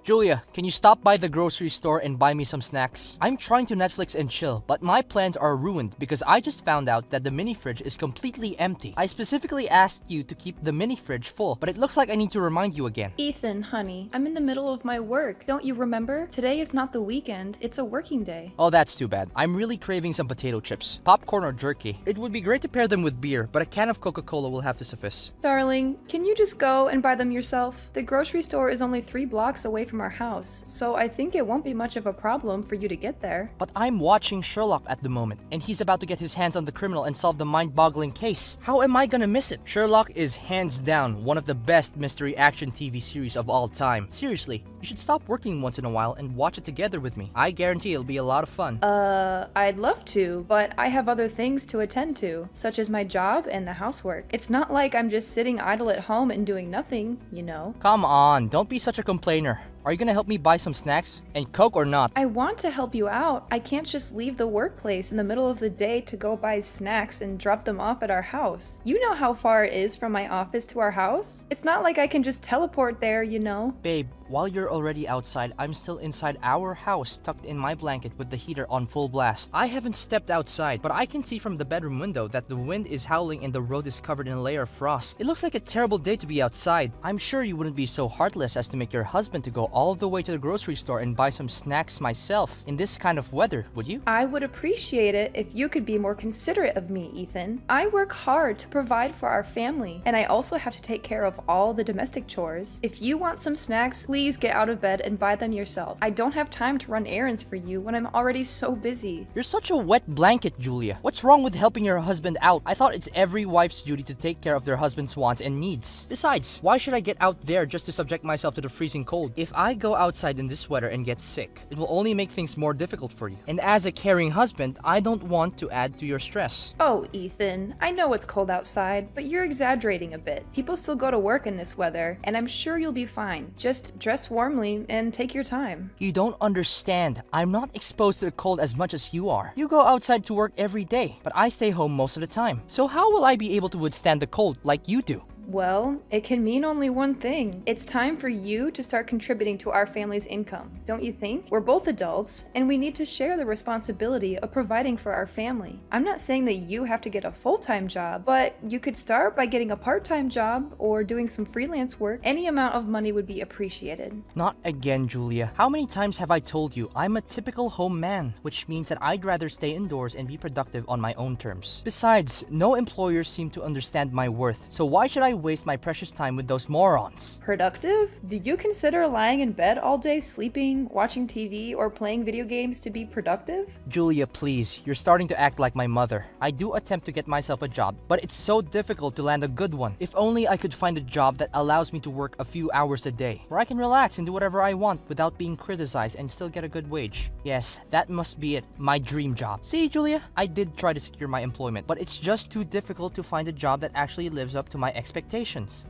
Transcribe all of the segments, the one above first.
Julia, can you stop by the grocery store and buy me some snacks? I'm trying to Netflix and chill, but my plans are ruined because I just found out that the mini fridge is completely empty. I specifically asked you to keep the mini fridge full, but it looks like I need to remind you again. Ethan, honey, I'm in the middle of my work. Don't you remember? Today is not the weekend, it's a working day. Oh, that's too bad. I'm really craving some potato chips, popcorn or jerky. It would be great to pair them with beer, but a can of Coca-Cola will have to suffice. Darling, can you just go and buy them yourself? The grocery store is only 3 blocks away from our house, so I think it won't be much of a problem for you to get there. But I'm watching Sherlock at the moment, and he's about to get his hands on the criminal and solve the mind-boggling case. How am I gonna miss it? Sherlock is hands down one of the best mystery action TV series of all time. Seriously, you should stop working once in a while and watch it together with me. I guarantee it'll be a lot of fun. I'd love to, but I have other things to attend to, such as my job and the housework. It's not like I'm just sitting idle at home and doing nothing, you know. Come on, don't be such a complainer. Are you gonna help me buy some snacks? And Coke or not? I want to help you out. I can't just leave the workplace in the middle of the day to go buy snacks and drop them off at our house. You know how far it is from my office to our house? It's not like I can just teleport there, you know? Babe, while you're already outside, I'm still inside our house, tucked in my blanket with the heater on full blast. I haven't stepped outside, but I can see from the bedroom window that the wind is howling and the road is covered in a layer of frost. It looks like a terrible day to be outside. I'm sure you wouldn't be so heartless as to make your husband to go all the way to the grocery store and buy some snacks myself in this kind of weather, would you? I would appreciate it if you could be more considerate of me, Ethan. I work hard to provide for our family, and I also have to take care of all the domestic chores. If you want some snacks, please get out of bed and buy them yourself. I don't have time to run errands for you when I'm already so busy. You're such a wet blanket, Julia. What's wrong with helping your husband out? I thought it's every wife's duty to take care of their husband's wants and needs. Besides, why should I get out there just to subject myself to the freezing cold? If I go outside in this weather and get sick, it will only make things more difficult for you. And as a caring husband, I don't want to add to your stress. Oh, Ethan, I know it's cold outside, but you're exaggerating a bit. People still go to work in this weather, and I'm sure you'll be fine. Just dress warmly and take your time. You don't understand. I'm not exposed to the cold as much as you are. You go outside to work every day, but I stay home most of the time. So how will I be able to withstand the cold like you do? Well, it can mean only one thing. It's time for you to start contributing to our family's income, don't you think? We're both adults, and we need to share the responsibility of providing for our family. I'm not saying that you have to get a full-time job, but you could start by getting a part-time job or doing some freelance work. Any amount of money would be appreciated. Not again, Julia. How many times have I told you I'm a typical home man, which means that I'd rather stay indoors and be productive on my own terms. Besides, no employers seem to understand my worth, so why should I waste my precious time with those morons? Productive? Do you consider lying in bed all day sleeping, watching TV, or playing video games to be productive? Julia, please. You're starting to act like my mother. I do attempt to get myself a job, but it's so difficult to land a good one. If only I could find a job that allows me to work a few hours a day, where I can relax and do whatever I want without being criticized and still get a good wage. Yes, that must be it. My dream job. See, Julia? I did try to secure my employment, but it's just too difficult to find a job that actually lives up to my expectations.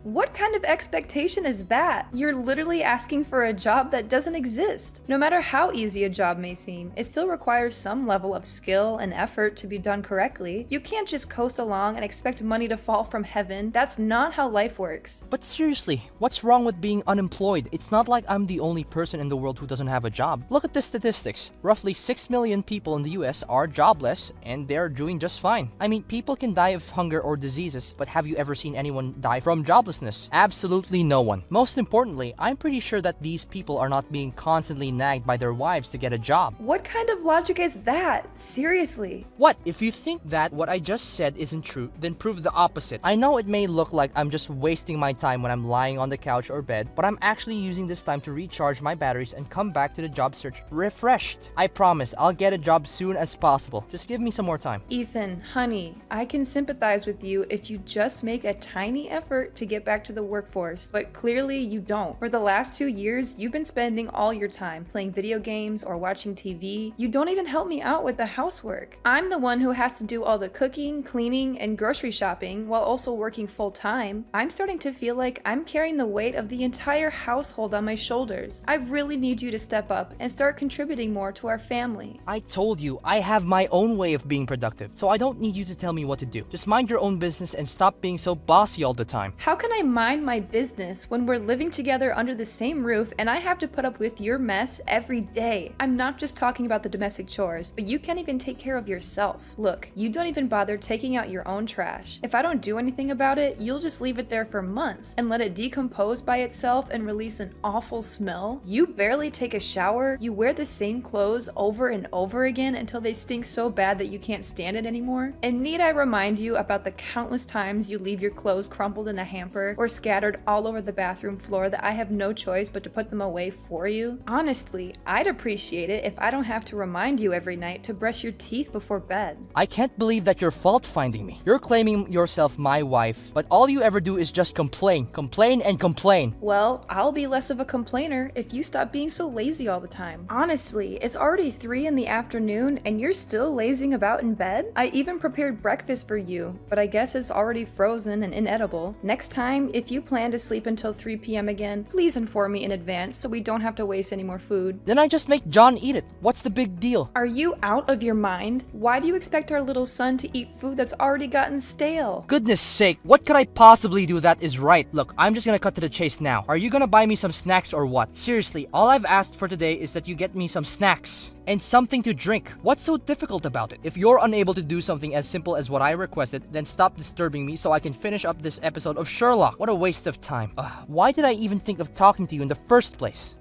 What kind of expectation is that? You're literally asking for a job that doesn't exist. No matter how easy a job may seem, it still requires some level of skill and effort to be done correctly. You can't just coast along and expect money to fall from heaven. That's not how life works. But seriously, what's wrong with being unemployed? It's not like I'm the only person in the world who doesn't have a job. Look at the statistics. Roughly 6 million people in the US are jobless, and they're doing just fine. I mean, people can die of hunger or diseases, but have you ever seen anyone die from joblessness? Absolutely no one. Most importantly, I'm pretty sure that these people are not being constantly nagged by their wives to get a job. What kind of logic is that? Seriously. What? If you think that what I just said isn't true, then prove the opposite. I know it may look like I'm just wasting my time when I'm lying on the couch or bed, but I'm actually using this time to recharge my batteries and come back to the job search refreshed. I promise I'll get a job soon as possible. Just give me some more time. Ethan, honey, I can sympathize with you if you just make a tiny effort to get back to the workforce, but clearly you don't. For the last 2 years, you've been spending all your time playing video games or watching TV. You don't even help me out with the housework. I'm the one who has to do all the cooking, cleaning, and grocery shopping while also working full-time. I'm starting to feel like I'm carrying the weight of the entire household on my shoulders. I really need you to step up and start contributing more to our family. I told you, I have my own way of being productive, so I don't need you to tell me what to do. Just mind your own business and stop being so bossy all the the time. How can I mind my business when we're living together under the same roof and I have to put up with your mess every day? I'm not just talking about the domestic chores, but you can't even take care of yourself. Look, you don't even bother taking out your own trash. If I don't do anything about it, you'll just leave it there for months and let it decompose by itself and release an awful smell. You barely take a shower. You wear the same clothes over and over again until they stink so bad that you can't stand it anymore. And need I remind you about the countless times you leave your clothes crumpled in a hamper or scattered all over the bathroom floor that I have no choice but to put them away for you? Honestly, I'd appreciate it if I don't have to remind you every night to brush your teeth before bed. I can't believe that you're fault-finding me. You're claiming yourself my wife, but all you ever do is just complain, complain, and complain. Well, I'll be less of a complainer if you stop being so lazy all the time. Honestly, it's already 3 in the afternoon and you're still lazing about in bed? I even prepared breakfast for you, but I guess it's already frozen and inedible. Next time, if you plan to sleep until 3 p.m. again, please inform me in advance so we don't have to waste any more food. Then I just make John eat it. What's the big deal? Are you out of your mind? Why do you expect our little son to eat food that's already gotten stale? Goodness sake, what could I possibly do that is right? Look, I'm just gonna cut to the chase now. Are you gonna buy me some snacks or what? Seriously, all I've asked for today is that you get me some snacks and something to drink. What's so difficult about it? If you're unable to do something as simple as what I requested, then stop disturbing me so I can finish up this episode of Sherlock. What a waste of time. Why did I even think of talking to you in the first place?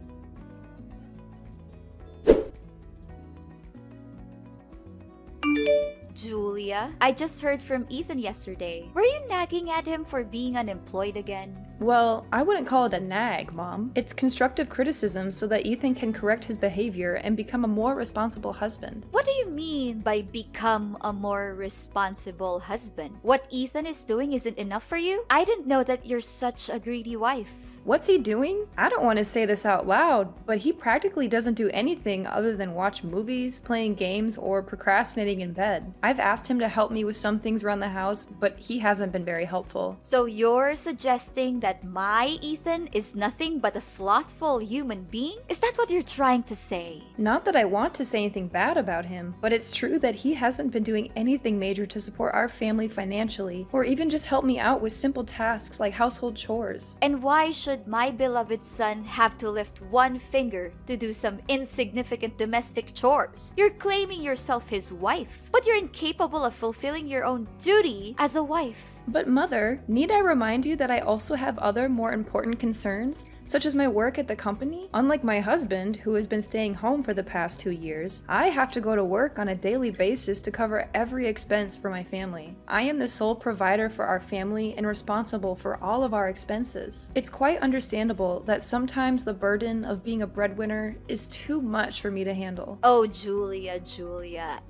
Julia, I just heard from Ethan yesterday. Were you nagging at him for being unemployed again? Well, I wouldn't call it a nag, Mom. It's constructive criticism so that Ethan can correct his behavior and become a more responsible husband. What do you mean by become a more responsible husband? What Ethan is doing isn't enough for you? I didn't know that you're such a greedy wife. What's he doing? I don't want to say this out loud, but he practically doesn't do anything other than watch movies, playing games, or procrastinating in bed. I've asked him to help me with some things around the house, but he hasn't been very helpful. So you're suggesting that my Ethan is nothing but a slothful human being? Is that what you're trying to say? Not that I want to say anything bad about him, but it's true that he hasn't been doing anything major to support our family financially, or even just help me out with simple tasks like household chores. And why should my beloved son have to lift one finger to do some insignificant domestic chores? You're claiming yourself his wife, but you're incapable of fulfilling your own duty as a wife. But Mother, need I remind you that I also have other more important concerns, such as my work at the company? Unlike my husband, who has been staying home for the past 2 years, I have to go to work on a daily basis to cover every expense for my family. I am the sole provider for our family and responsible for all of our expenses. It's quite understandable that sometimes the burden of being a breadwinner is too much for me to handle. Oh, Julia,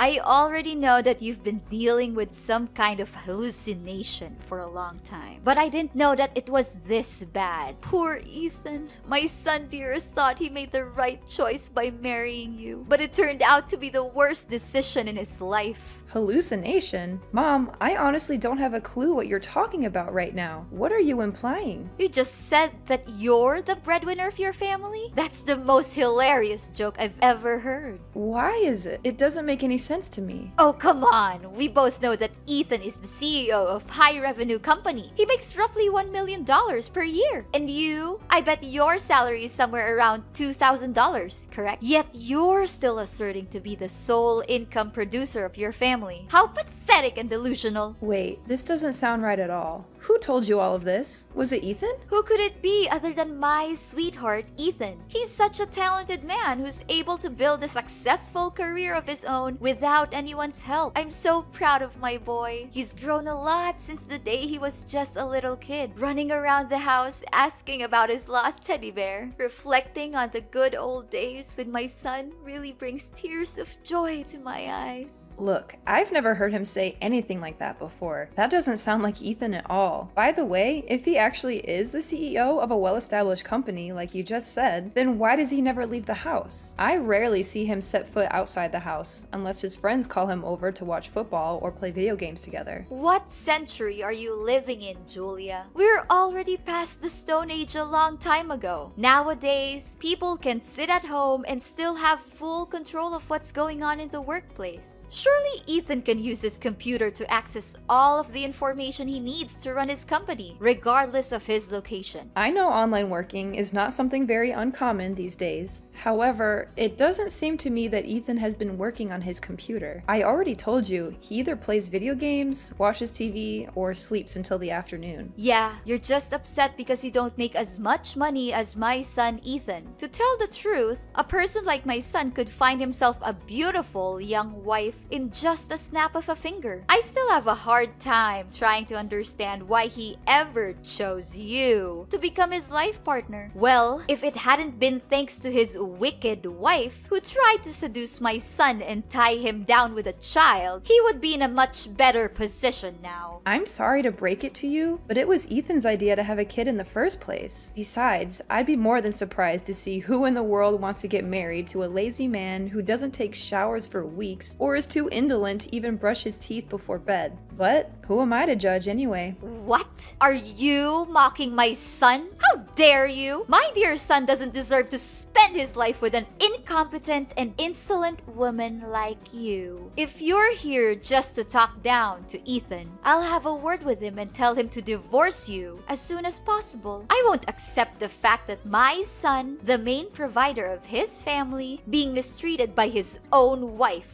I already know that you've been dealing with some kind of hallucination for a long time, but I didn't know that it was this bad. Poor Ethan. My son dearest thought he made the right choice by marrying you, but it turned out to be the worst decision in his life. Hallucination? Mom, I honestly don't have a clue what you're talking about right now. What are you implying? You just said that you're the breadwinner of your family? That's the most hilarious joke I've ever heard. Why is it? It doesn't make any sense to me. Oh, come on. We both know that Ethan is the CEO of high revenue company. He makes roughly $1 million per year. And you, I bet your salary is somewhere around $2,000, correct? Yet you're still asserting to be the sole income producer of your family. How pathetic and delusional. Wait, this doesn't sound right at all. Who told you all of this? Was it Ethan? Who could it be other than my sweetheart, Ethan? He's such a talented man who's able to build a successful career of his own without anyone's help. I'm so proud of my boy. He's grown a lot since the day he was just a little kid, running around the house asking about his lost teddy bear. Reflecting on the good old days with my son really brings tears of joy to my eyes. Look, I've never heard him say anything like that before. That doesn't sound like Ethan at all. By the way, if he actually is the CEO of a well-established company like you just said, then why does he never leave the house? I rarely see him set foot outside the house, unless his friends call him over to watch football or play video games together. What century are you living in, Julia? We're already past the Stone Age a long time ago. Nowadays, people can sit at home and still have full control of what's going on in the workplace. Surely Ethan can use his computer to access all of the information he needs to run his company, regardless of his location. I know online working is not something very uncommon these days. However, it doesn't seem to me that Ethan has been working on his computer. I already told you, he either plays video games, watches TV, or sleeps until the afternoon. Yeah, you're just upset because you don't make as much money as my son Ethan. To tell the truth, a person like my son could find himself a beautiful young wife in just a snap of a finger. I still have a hard time trying to understand why he ever chose you to become his life partner. Well, if it hadn't been thanks to his wicked wife who tried to seduce my son and tie him down with a child, he would be in a much better position now. I'm sorry to break it to you, but it was Ethan's idea to have a kid in the first place. Besides, I'd be more than surprised to see who in the world wants to get married to a lazy man who doesn't take showers for weeks or is too indolent to even brush his teeth before bed. But who am I to judge anyway? What? Are you mocking my son? How dare you? My dear son doesn't deserve to spend his life with an incompetent and insolent woman like you. If you're here just to talk down to Ethan, I'll have a word with him and tell him to divorce you as soon as possible. I won't accept the fact that my son, the main provider of his family, being mistreated by his own wife.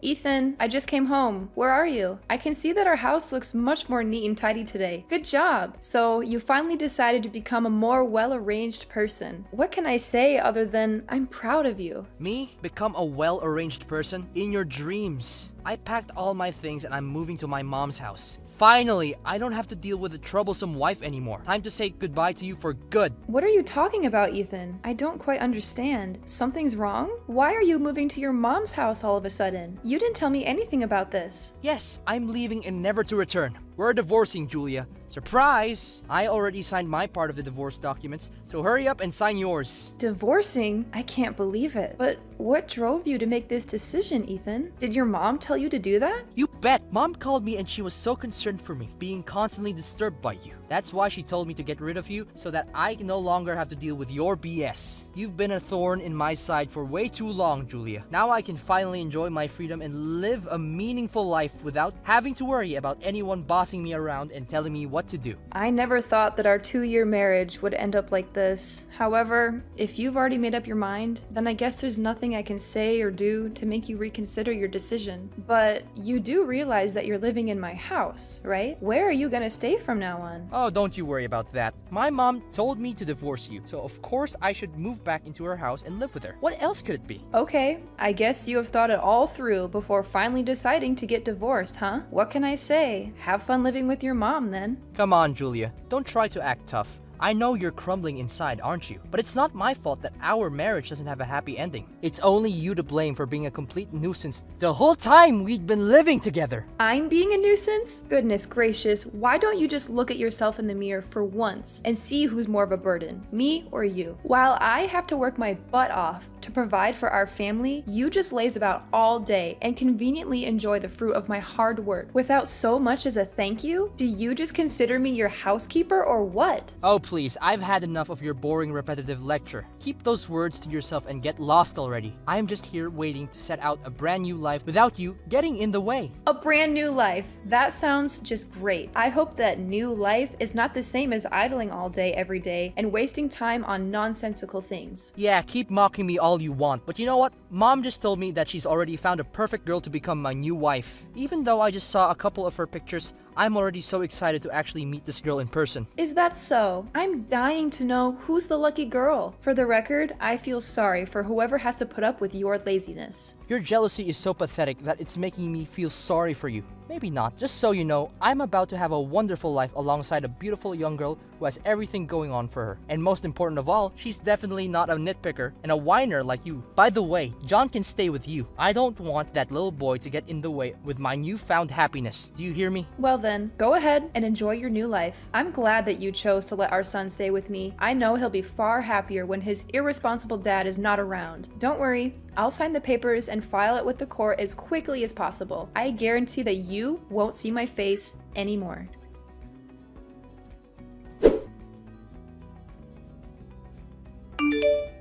Ethan, I just came home. Where are you? I can see that our house looks much more neat and tidy today. Good job! So, you finally decided to become a more well-arranged person. What can I say other than I'm proud of you? Me? Become a well-arranged person? In your dreams. I packed all my things and I'm moving to my mom's house. Finally, I don't have to deal with a troublesome wife anymore. Time to say goodbye to you for good. What are you talking about, Ethan? I don't quite understand. Something's wrong? Why are you moving to your mom's house all of a sudden? You didn't tell me anything about this. Yes, I'm leaving and never to return. We're divorcing, Julia. Surprise! I already signed my part of the divorce documents, so hurry up and sign yours. Divorcing? I can't believe it. But what drove you to make this decision, Ethan? Did your mom tell you to do that? You bet! Mom called me and she was so concerned for me, being constantly disturbed by you. That's why she told me to get rid of you, so that I can no longer have to deal with your BS. You've been a thorn in my side for way too long, Julia. Now I can finally enjoy my freedom and live a meaningful life without having to worry about anyone bossing me around and telling me what to do. I never thought that our 2-year marriage would end up like this. However, if you've already made up your mind, then I guess there's nothing I can say or do to make you reconsider your decision. But you do realize that you're living in my house, right? Where are you gonna stay from now on? Oh, don't you worry about that. My mom told me to divorce you, so of course I should move back into her house and live with her. What else could it be? Okay, I guess you have thought it all through before finally deciding to get divorced, huh? What can I say? Have fun living with your mom then. Come on, Julia. Don't try to act tough. I know you're crumbling inside, aren't you? But it's not my fault that our marriage doesn't have a happy ending. It's only you to blame for being a complete nuisance the whole time we'd been living together. I'm being a nuisance? Goodness gracious, why don't you just look at yourself in the mirror for once and see who's more of a burden, me or you? While I have to work my butt off to provide for our family, you just laze about all day and conveniently enjoy the fruit of my hard work without so much as a thank you? Do you just consider me your housekeeper or what? Oh, please, I've had enough of your boring, repetitive lecture. Keep those words to yourself and get lost already. I'm just here waiting to set out a brand new life without you getting in the way. A brand new life. That sounds just great. I hope that new life is not the same as idling all day every day and wasting time on nonsensical things. Yeah, keep mocking me all you want, but you know what? Mom just told me that she's already found a perfect girl to become my new wife. Even though I just saw a couple of her pictures, I'm already so excited to actually meet this girl in person. Is that so? I'm dying to know who's the lucky girl. For the record, I feel sorry for whoever has to put up with your laziness. Your jealousy is so pathetic that it's making me feel sorry for you. Maybe not. Just so you know, I'm about to have a wonderful life alongside a beautiful young girl who has everything going on for her. And most important of all, she's definitely not a nitpicker and a whiner like you. By the way, John can stay with you. I don't want that little boy to get in the way with my newfound happiness. Do you hear me? Well then, go ahead and enjoy your new life. I'm glad that you chose to let our son stay with me. I know he'll be far happier when his irresponsible dad is not around. Don't worry, I'll sign the papers and file it with the court as quickly as possible. I guarantee that you won't see my face anymore.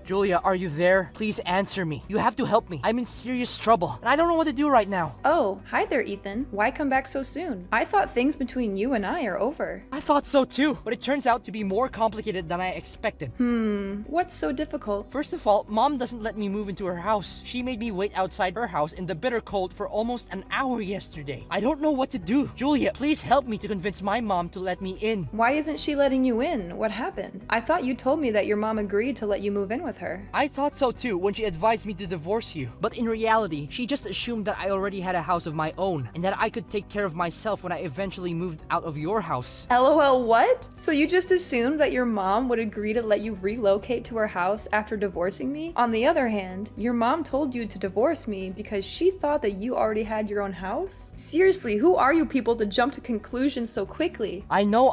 Julia, are you there? Please answer me. You have to help me. I'm in serious trouble, and I don't know what to do right now. Oh, hi there, Ethan. Why come back so soon? I thought things between you and I are over. I thought so too, but it turns out to be more complicated than I expected. What's so difficult? First of all, Mom doesn't let me move into her house. She made me wait outside her house in the bitter cold for almost an hour yesterday. I don't know what to do. Julia, please help me to convince my mom to let me in. Why isn't she letting you in? What happened? I thought you told me that your mom agreed to let you move in with her. I thought so too when she advised me to divorce you. But in reality, she just assumed that I already had a house of my own and that I could take care of myself when I eventually moved out of your house. LOL, what? So you just assumed that your mom would agree to let you relocate to her house after divorcing me? On the other hand, your mom told you to divorce me because she thought that you already had your own house? Seriously, who are you people to jump to conclusions so quickly? I know.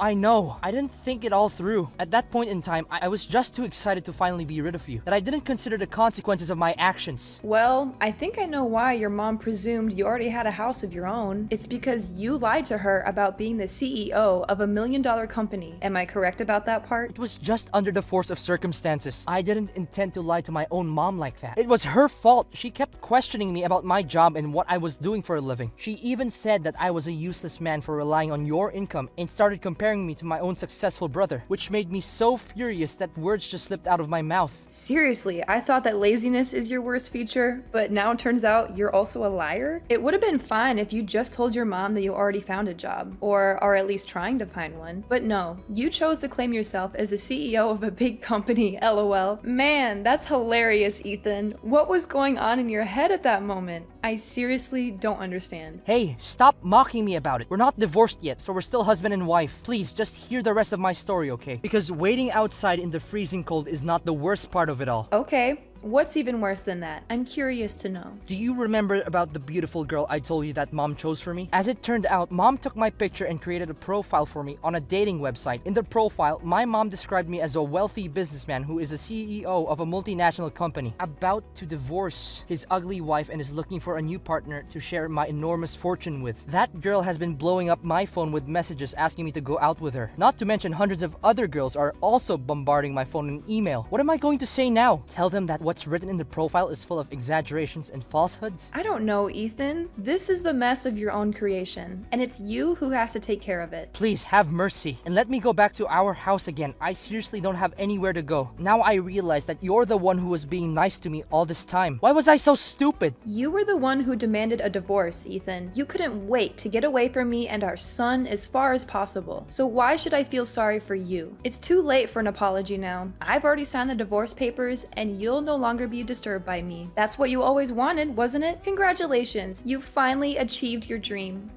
I didn't think it all through. At that point in time, I was just too excited to finally be rid of you that I didn't consider the consequences of my actions. Well, I think I know why your mom presumed you already had a house of your own. It's because you lied to her about being the CEO of $1 million company. Am I correct about that part? It was just under the force of circumstances. I didn't intend to lie to my own mom like that. It was her fault. She kept questioning me about my job and what I was doing for a living. She even said that I was a useless man for relying on your income and started comparing me to my own successful brother, which made me so furious that words just slipped out of my mouth. Seriously, I thought that laziness is your worst feature, but now it turns out you're also a liar? It would have been fine if you just told your mom that you already found a job, or are at least trying to find one. But no, you chose to claim yourself as the CEO of a big company, LOL. Man, that's hilarious, Ethan. What was going on in your head at that moment? I seriously don't understand. Hey, stop mocking me about it. We're not divorced yet, so we're still husband and wife. Please, just hear the rest of my story, okay? Because waiting outside in the freezing cold is not the worst part of it all. Okay. What's even worse than that? I'm curious to know. Do you remember about the beautiful girl I told you that Mom chose for me? As it turned out, Mom took my picture and created a profile for me on a dating website. In the profile, my mom described me as a wealthy businessman who is a CEO of a multinational company, about to divorce his ugly wife and is looking for a new partner to share my enormous fortune with. That girl has been blowing up my phone with messages asking me to go out with her. Not to mention hundreds of other girls are also bombarding my phone and email. What am I going to say now? Tell them that what's written in the profile is full of exaggerations and falsehoods? I don't know, Ethan. This is the mess of your own creation, and it's you who has to take care of it. Please have mercy and let me go back to our house again. I seriously don't have anywhere to go. Now I realize that you're the one who was being nice to me all this time. Why was I so stupid? You were the one who demanded a divorce, Ethan. You couldn't wait to get away from me and our son as far as possible. So why should I feel sorry for you? It's too late for an apology now. I've already signed the divorce papers, and you'll no longer be disturbed by me. That's what you always wanted, wasn't it? Congratulations, you finally achieved your dream.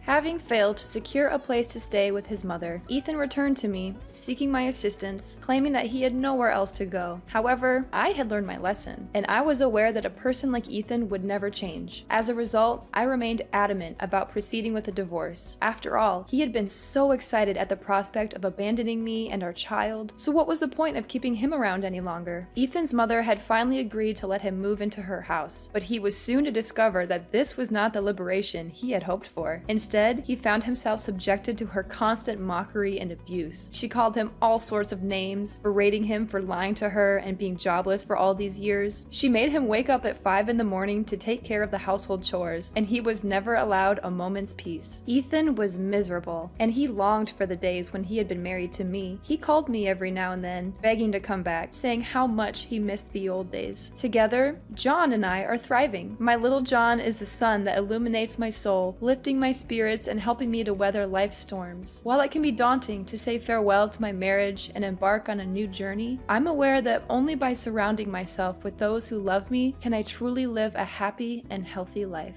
Having failed to secure a place to stay with his mother, Ethan returned to me, seeking my assistance, claiming that he had nowhere else to go. However, I had learned my lesson, and I was aware that a person like Ethan would never change. As a result, I remained adamant about proceeding with a divorce. After all, he had been so excited at the prospect of abandoning me and our child, so what was the point of keeping him around any longer? Ethan's mother had finally agreed to let him move into her house, but he was soon to discover that this was not the liberation he had hoped for. Instead, he found himself subjected to her constant mockery and abuse. She called him all sorts of names, berating him for lying to her and being jobless for all these years. She made him wake up at 5 in the morning to take care of the household chores, and he was never allowed a moment's peace. Ethan was miserable, and he longed for the days when he had been married to me. He called me every now and then, begging to come back, saying how much he missed the old days. Together, John and I are thriving. My little John is the sun that illuminates my soul, lifting my spirits and helping me to weather life's storms. While it can be daunting to say farewell to my marriage and embark on a new journey, I'm aware that only by surrounding myself with those who love me can I truly live a happy and healthy life.